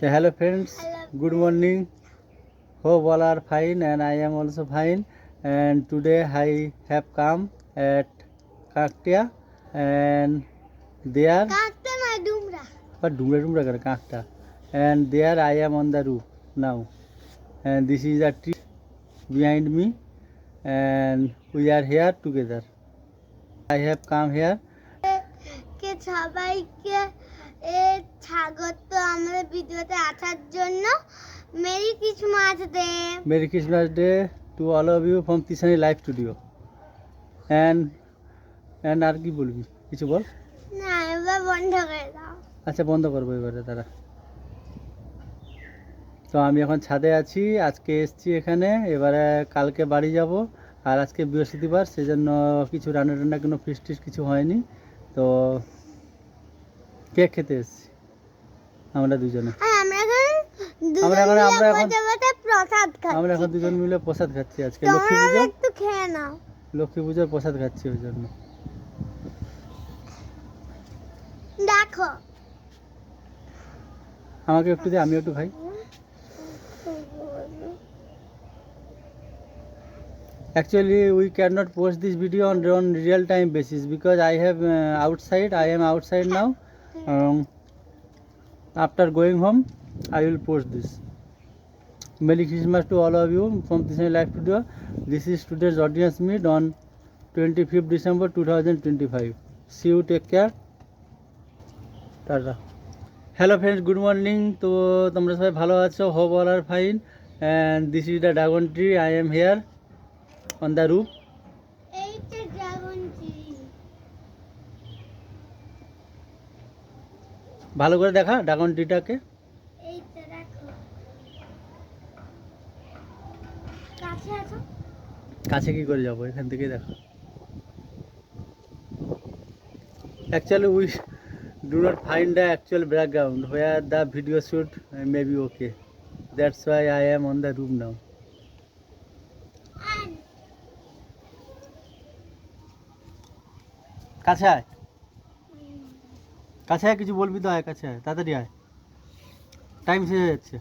Hello friends, good morning. Hope all are fine and I am also fine. And today I have come at Kaktia and there, কাকটা না Dumra but Dumra kar Kakta. And there I am on the roof now. And this is a tree behind me and we are here together. I have come here. কে সবাইকে স্বাগত আমাদের ভিডিওতে আসার জন্য। Merry Christmas day. Merry Christmas Day to all of you from Tisani Live Studio. And আর কি বলবি কিছু বল। না এবার বন্ধ করে দাও। আচ্ছা বন্ধ করবো এবারে তারা। তো আমি এখন ছাদে আছি, আজকে এসছি এখানে, এবারে কালকে বাড়ি যাব। আর আজকে বৃহস্পতিবার, সেজন্য কিছু রান্না টান্না কোনো ফিস্ট টিস্ট কিছু হয়নি। তো কেক খেতে এসছি আমরা দুজনে। আমরা এখন দুজন মিলে প্রসাদ খাচ্ছি আজকে লক্ষ্মী পুজো। একটু খেয়ে নাও। লক্ষ্মী পুজোর প্রসাদ খাচ্ছি ওই জন্য। দেখো আমাকে একটু দে, আমি একটু খাই। Actually, we cannot post this video on real time basis because I have I am outside now. After going home, I will post this. Merry Christmas to all of you from Tisani Live Studio. This is today's audience meet on 25th December 2025. See you, take care. Tata. Hello friends, good morning. তো তোমরা সবাই ভালো আছো? Hope all are fine. And this is the dragon tree. I am here on the roof. এইটা dragon tree. ভালো করে দেখা dragon ট্রিটাকে। এইটা দেখো কাছে আছো। কাছে কি করে যাবো, এখান থেকে দেখো। Actually we do not find the actual background where the video shoot may be okay. That's why I am on the room now. কাছে আয়, কাছে আয়, কিছু বলবি তো, আয় কাছে আয়, তাড়াতাড়ি আয়, টাইম শেষ হয়ে যাচ্ছে।